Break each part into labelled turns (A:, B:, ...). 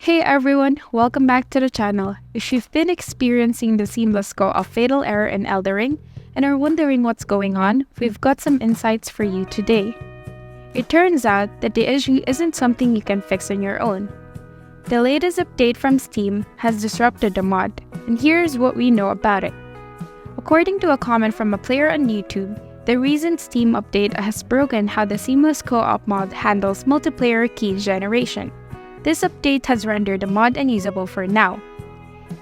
A: Hey everyone, welcome back to the channel. If you've been experiencing the seamless go of fatal error in Elden Ring and are wondering what's going on, we've got some insights for you today. It turns out that the issue isn't something you can fix on your own. The latest update from Steam has disrupted the mod, and here's what we know about it. According to a comment from a player on YouTube, the recent Steam update has broken how the seamless co-op mod handles multiplayer key generation. This update has rendered the mod unusable for now.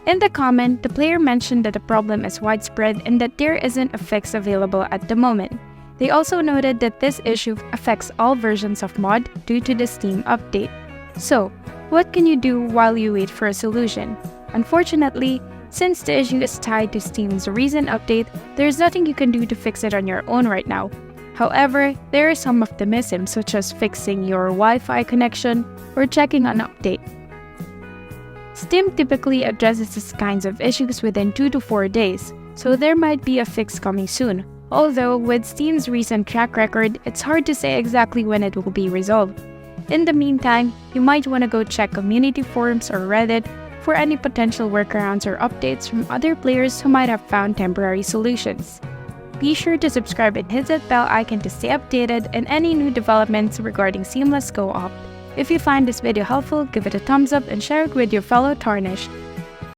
A: In the comment, the player mentioned that the problem is widespread and that there isn't a fix available at the moment. They also noted that this issue affects all versions of mod due to the Steam update. So, what can you do while you wait for a solution? Unfortunately, since the issue is tied to Steam's recent update, there's nothing you can do to fix it on your own right now. However, there are some optimism such as fixing your Wi-Fi connection or checking an update. Steam typically addresses these kinds of issues within 2 to 4 days, so there might be a fix coming soon. Although, with Steam's recent track record, it's hard to say exactly when it will be resolved. In the meantime, you might want to go check community forums or Reddit for any potential workarounds or updates from other players who might have found temporary solutions. Be sure to subscribe and hit that bell icon to stay updated on any new developments regarding seamless co-op. If you find this video helpful, give it a thumbs up and share it with your fellow Tarnished.